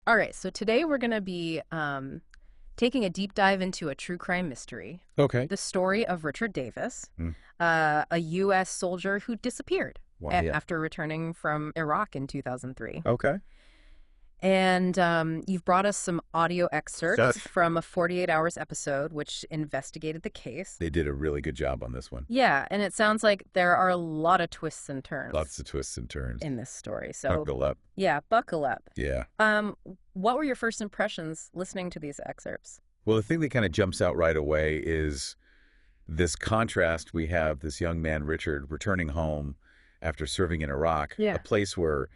All right, so today we're going to be taking a deep dive into a true crime mystery. Okay. The story of Richard Davis, Mm. a U.S. soldier who disappeared Wow. Yeah. after returning from Iraq in 2003. Okay. And you've brought us some audio excerpts Yes. from a 48 Hours episode, which investigated the case. They did a really good job on this one. Yeah, and it sounds like there are a lot of twists and turns Lots of twists and turns. in this story. So, Buckle up. yeah, buckle up. Yeah. What were your first impressions listening to these excerpts? Well, the thing that kind of jumps out right away is this contrast. We have this young man, Richard, returning home after serving in Iraq, Yeah. a place where,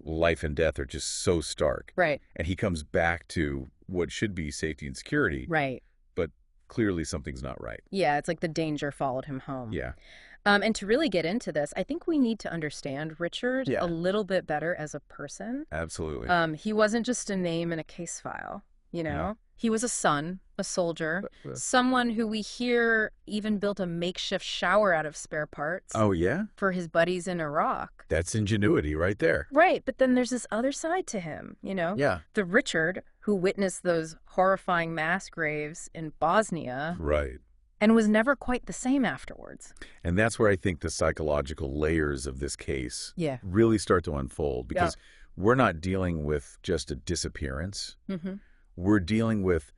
life and death are just so stark. Right, And he comes back to what should be safety and security, right. but clearly something's not right. Yeah, it's like the danger followed him home. Yeah. And to really get into this, I think we need to understand Richard Yeah. a little bit better as a person. Absolutely. He wasn't just a name in a case file, Yeah. He was a son, a soldier, someone who we hear even built a makeshift shower out of spare parts Oh, yeah? for his buddies in Iraq. That's ingenuity right there. Right, but then there's this other side to him, Yeah. The Richard who witnessed those horrifying mass graves in Bosnia Right. and was never quite the same afterwards. And that's where I think the psychological layers of this case Yeah. really start to unfold, because we're not dealing with just a disappearance. Mm-hmm. We're dealing with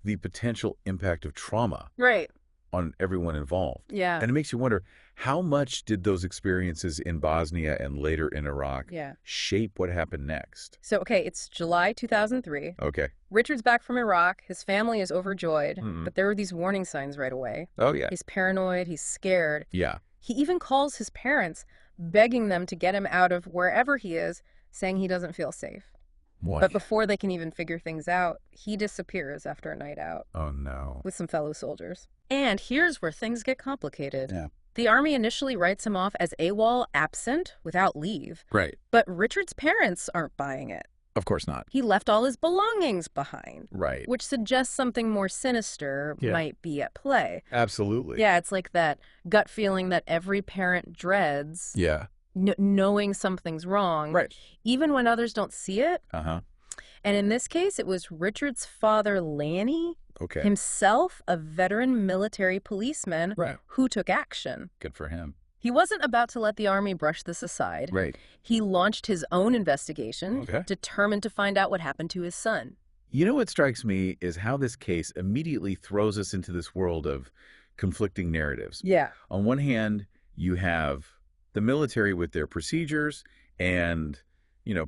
the potential impact of trauma Right. on everyone involved. Yeah. And it makes you wonder, how much did those experiences in Bosnia and later in Iraq Yeah. shape what happened next? So, okay, it's July 2003. Okay. Richard's back from Iraq. His family is overjoyed, Mhm. but there were these warning signs right away. Oh, yeah. He's paranoid. He's scared. Yeah. He even calls his parents, begging them to get him out of wherever he is, saying he doesn't feel safe. What? But before they can even figure things out, he disappears after a night out Oh, no. with some fellow soldiers. And here's where things get complicated. Yeah. The Army initially writes him off as AWOL, absent, without leave. Right. But Richard's parents aren't buying it. Of course not. He left all his belongings behind, Right. which suggests something more sinister Yeah. might be at play. Absolutely. Yeah, it's like that gut feeling that every parent dreads, Yeah. knowing something's wrong, Right. even when others don't see it. Uh-huh. And in this case, it was Richard's father, Lanny, Okay. himself a veteran military policeman, Right. who took action. Good for him. He wasn't about to let the Army brush this aside. Right. He launched his own investigation, Okay. determined to find out what happened to his son. You know what strikes me is how this case immediately throws us into this world of conflicting narratives. Yeah. On one hand, you have the military with their procedures and,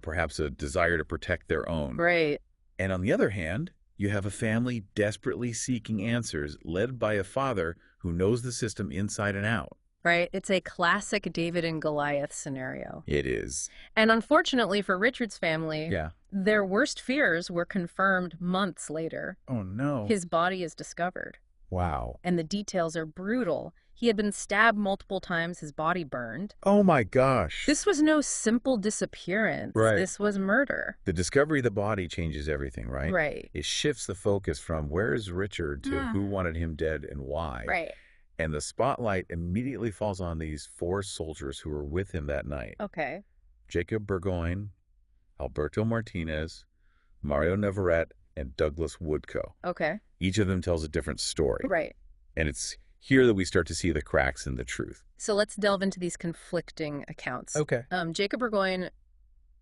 perhaps a desire to protect their own. Right. And on the other hand, you have a family desperately seeking answers, led by a father who knows the system inside and out. Right. It's a classic David and Goliath scenario. It is. And unfortunately for Richard's family, Yeah. their worst fears were confirmed months later. Oh, no. His body is discovered, Wow. and the details are brutal. He had been stabbed multiple times, his body burned. Oh, my gosh. This was no simple disappearance. Right. This was murder. The discovery of the body changes everything, right? Right. It shifts the focus from where is Richard to Ah. who wanted him dead and why. Right. And the spotlight immediately falls on these four soldiers who were with him that night. Okay. Jacob Burgoyne, Alberto Martinez, Mario Navarrete, and Douglas Woodco. Okay. Each of them tells a different story. Right. And it's here that we start to see the cracks in the truth. So let's delve into these conflicting accounts. Okay. Jacob Burgoyne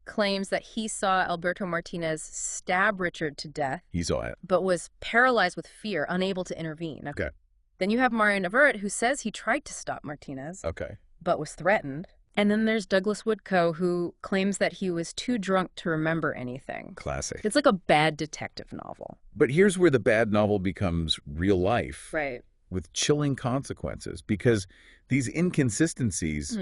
claims that he saw Alberto Martinez stab Richard to death, He saw it. but was paralyzed with fear, unable to intervene. Okay. Then you have Mario Navarrete, who says he tried to stop Martinez, Okay. but was threatened. And then there's Douglas Woodco, who claims that he was too drunk to remember anything. Classic. It's like a bad detective novel. But here's where the bad novel becomes real life. Right. With chilling consequences, because these inconsistencies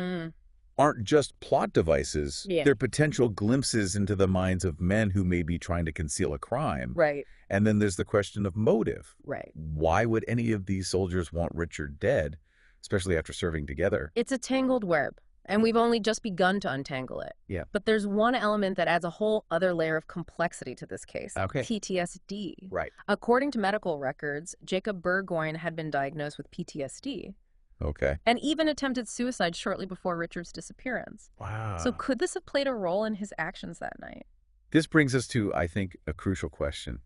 aren't just plot devices. Yeah. They're potential glimpses into the minds of men who may be trying to conceal a crime. Right. And then there's the question of motive. Right. Why would any of these soldiers want Richard dead, especially after serving together? It's a tangled web, and we've only just begun to untangle it. Yeah. But there's one element that adds a whole other layer of complexity to this case. Okay. PTSD. Right. According to medical records, Jacob Burgoyne had been diagnosed with PTSD Okay. and even attempted suicide shortly before Richard's disappearance. Wow. So could this have played a role in his actions that night? This brings us to, I think, a crucial question.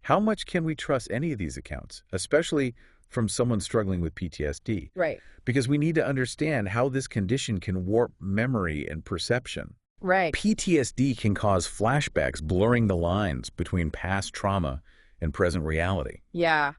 How much can we trust any of these accounts, especially from someone struggling with PTSD? Right. Because we need to understand how this condition can warp memory and perception. Right. PTSD can cause flashbacks, blurring the lines between past trauma and present reality. Yeah.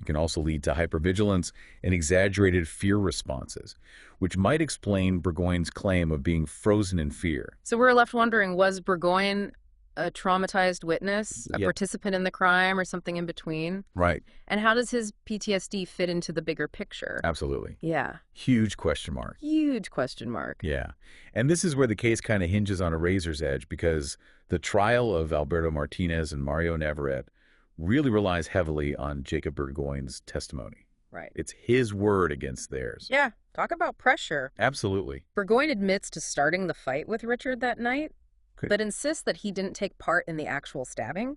It can also lead to hypervigilance and exaggerated fear responses, which might explain Burgoyne's claim of being frozen in fear. So we're left wondering, was Burgoyne a traumatized witness, a Yep. participant in the crime, or something in between? Right. And how does his PTSD fit into the bigger picture? Absolutely. Yeah. Huge question mark. Huge question mark. Yeah. And this is where the case kind of hinges on a razor's edge, because the trial of Alberto Martinez and Mario Navarrete really relies heavily on Jacob Burgoyne's testimony. Right. It's his word against theirs. Yeah. Talk about pressure. Absolutely. Burgoyne admits to starting the fight with Richard that night, but insists that he didn't take part in the actual stabbing.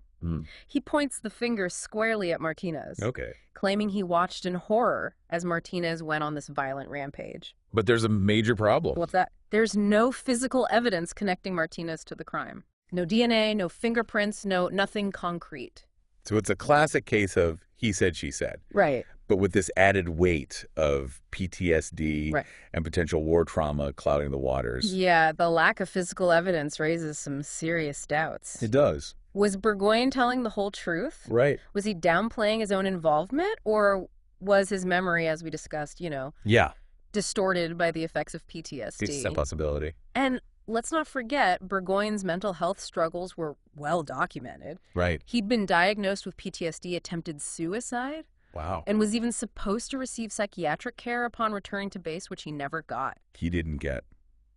He points the finger squarely at Martinez, Okay. claiming he watched in horror as Martinez went on this violent rampage. But there's a major problem. What's that? There's no physical evidence connecting Martinez to the crime. No DNA, no fingerprints, nothing concrete. So it's a classic case of he said, she said. Right. But with this added weight of PTSD Right. and potential war trauma clouding the waters. Yeah, the lack of physical evidence raises some serious doubts. It does. Was Burgoyne telling the whole truth? Right. Was he downplaying his own involvement, or was his memory, as we discussed, Yeah. distorted by the effects of PTSD? It's a possibility. And let's not forget, Burgoyne's mental health struggles were well documented. Right. He'd been diagnosed with PTSD, attempted suicide, Wow. and was even supposed to receive psychiatric care upon returning to base, which he never got. He didn't get.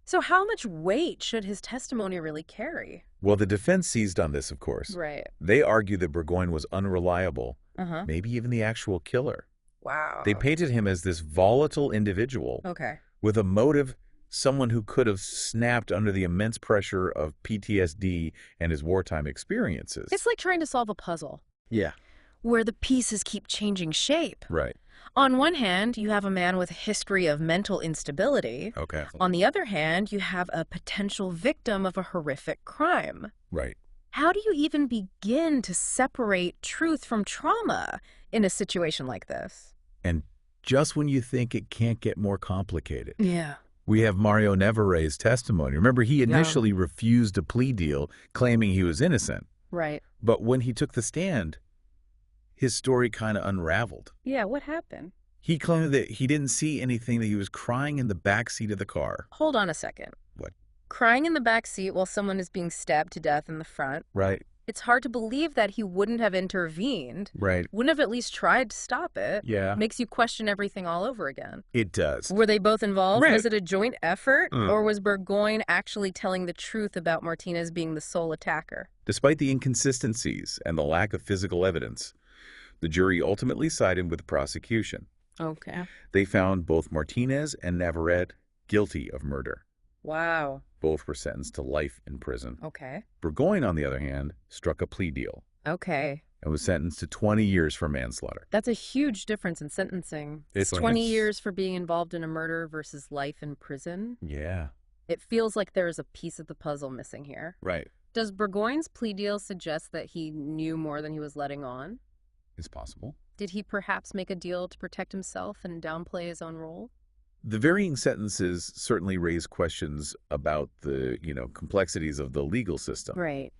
So how much weight should his testimony really carry? Well, the defense seized on this, of course. Right. They argue that Burgoyne was unreliable, Uh-huh. maybe even the actual killer. Wow. They painted him as this volatile individual Okay. with a motive, someone who could have snapped under the immense pressure of PTSD and his wartime experiences. It's like trying to solve a puzzle Yeah. where the pieces keep changing shape. Right. On one hand, you have a man with a history of mental instability. Okay. On the other hand, you have a potential victim of a horrific crime. Right. How do you even begin to separate truth from trauma in a situation like this? And just when you think it can't get more complicated, Yeah. we have Mario Navarrete's testimony. Remember, he initially refused a plea deal, claiming he was innocent. Right. But when he took the stand, his story kind of unraveled. Yeah, what happened? He claimed that he didn't see anything, that he was crying in the back seat of the car. Hold on a second. What? Crying in the back seat while someone is being stabbed to death in the front. Right. It's hard to believe that he wouldn't have intervened. Right. Wouldn't have at least tried to stop it. Yeah. Makes you question everything all over again. It does. Were they both involved? Right. Was it a joint effort? Or was Burgoyne actually telling the truth about Martinez being the sole attacker? Despite the inconsistencies and the lack of physical evidence, the jury ultimately sided with the prosecution. Okay. They found both Martinez and Navarrete guilty of murder. Wow. Both were sentenced to life in prison. Okay. Burgoyne, on the other hand, struck a plea deal Okay. and was sentenced to 20 years for manslaughter. That's a huge difference in sentencing. It's 20 years for being involved in a murder versus life in prison. Yeah. It feels like there is a piece of the puzzle missing here. Right. Does Burgoyne's plea deal suggest that he knew more than he was letting on? It's possible. Did he perhaps make a deal to protect himself and downplay his own role? The varying sentences certainly raise questions about the, complexities of the legal system. Right.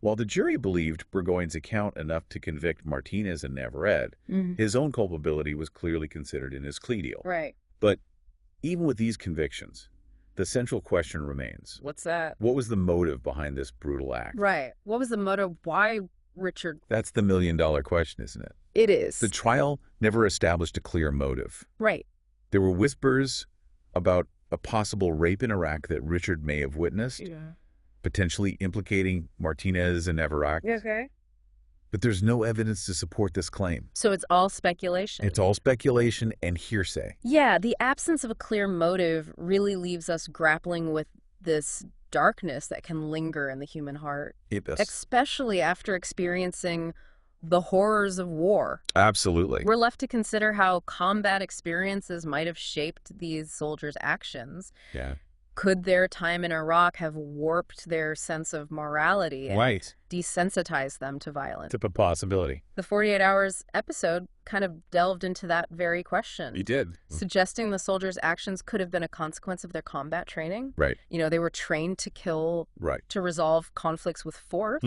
While the jury believed Burgoyne's account enough to convict Martinez and Navarrete, his own culpability was clearly considered in his plea deal. Right. But even with these convictions, the central question remains. What's that? What was the motive behind this brutal act? Right. What was the motive? Why Richard? That's the million-dollar question, isn't it? It is. The trial never established a clear motive. Right. There were whispers about a possible rape in Iraq that Richard may have witnessed, potentially implicating Martinez and Navarrete. Okay. But there's no evidence to support this claim. So it's all speculation. It's all speculation and hearsay. Yeah, the absence of a clear motive really leaves us grappling with this darkness that can linger in the human heart, especially after experiencing the horrors of war. Absolutely. We're left to consider how combat experiences might have shaped these soldiers' actions. Yeah. Could their time in Iraq have warped their sense of morality and Right. desensitized them to violence? It's a possibility. The 48 Hours episode kind of delved into that very question. He did. Suggesting the soldiers' actions could have been a consequence of their combat training. Right. They were trained to kill, Right. to resolve conflicts with force.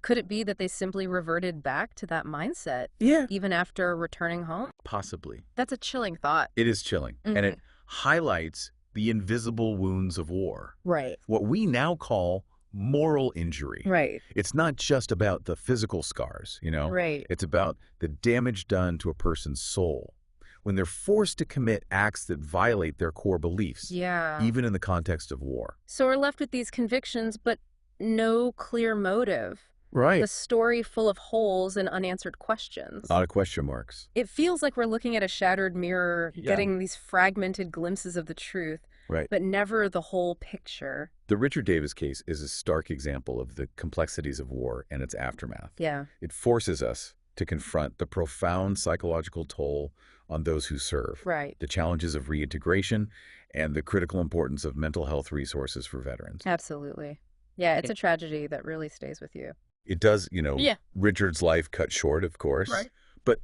Could it be that they simply reverted back to that mindset, Yeah. even after returning home? Possibly. That's a chilling thought. It is chilling. And it highlights the invisible wounds of war. Right. What we now call moral injury. Right. It's not just about the physical scars, Right. It's about the damage done to a person's soul when they're forced to commit acts that violate their core beliefs, Yeah. even in the context of war. So we're left with these convictions, but no clear motive. Right. The story full of holes and unanswered questions. A lot of question marks. It feels like we're looking at a shattered mirror, getting these fragmented glimpses of the truth, Right. but never the whole picture. The Richard Davis case is a stark example of the complexities of war and its aftermath. Yeah. It forces us to confront the profound psychological toll on those who serve, Right. the challenges of reintegration, and the critical importance of mental health resources for veterans. Absolutely. Yeah, it's a tragedy that really stays with you. It does, Yeah. Richard's life cut short, of course. Right. But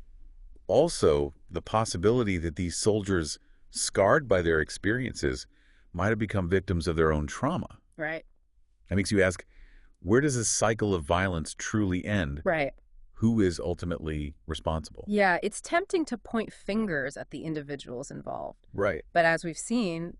also the possibility that these soldiers, scarred by their experiences, might have become victims of their own trauma. Right. That makes you ask, where does this cycle of violence truly end? Right. Who is ultimately responsible? Yeah, it's tempting to point fingers at the individuals involved. Right. But as we've seen,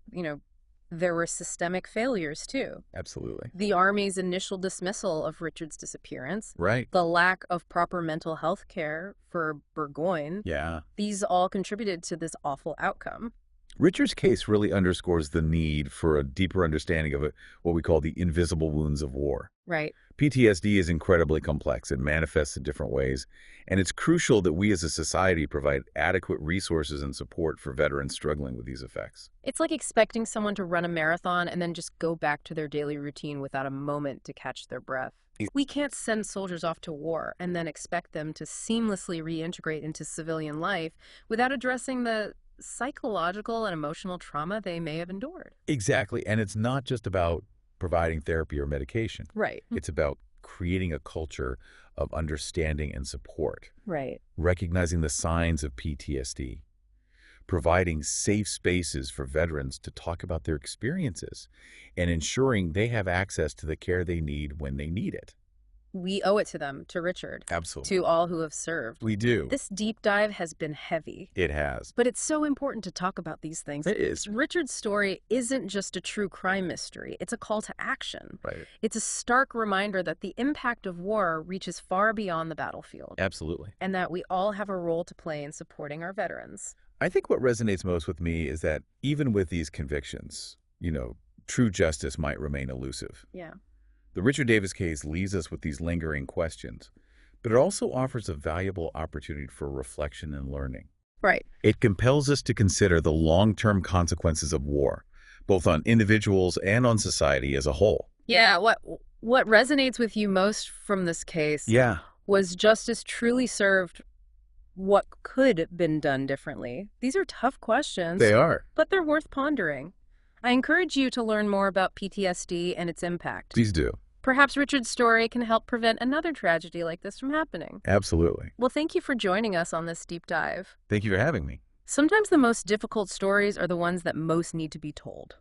there were systemic failures too. Absolutely. The Army's initial dismissal of Richard's disappearance, Right. the lack of proper mental health care for Burgoyne, Yeah. these all contributed to this awful outcome. Richard's case really underscores the need for a deeper understanding of what we call the invisible wounds of war. Right. PTSD is incredibly complex. It manifests in different ways, and it's crucial that we as a society provide adequate resources and support for veterans struggling with these effects. It's like expecting someone to run a marathon and then just go back to their daily routine without a moment to catch their breath. We can't send soldiers off to war and then expect them to seamlessly reintegrate into civilian life without addressing the psychological and emotional trauma they may have endured. Exactly, and it's not just about providing therapy or medication. Right. It's about creating a culture of understanding and support, Right. recognizing the signs of PTSD, providing safe spaces for veterans to talk about their experiences, and ensuring they have access to the care they need when they need it. We owe it to them, to Richard, Absolutely. to all who have served. We do. This deep dive has been heavy. It has. But it's so important to talk about these things. It is. Richard's story isn't just a true crime mystery. It's a call to action. Right. It's a stark reminder that the impact of war reaches far beyond the battlefield. Absolutely. And that we all have a role to play in supporting our veterans. I think what resonates most with me is that even with these convictions, true justice might remain elusive. Yeah. The Richard Davis case leaves us with these lingering questions, but it also offers a valuable opportunity for reflection and learning. Right. It compels us to consider the long-term consequences of war, both on individuals and on society as a whole. Yeah, what resonates with you most from this case was justice truly served? What could have been done differently? These are tough questions. They are. But they're worth pondering. I encourage you to learn more about PTSD and its impact. Please do. Perhaps Richard's story can help prevent another tragedy like this from happening. Absolutely. Well, thank you for joining us on this deep dive. Thank you for having me. Sometimes the most difficult stories are the ones that most need to be told.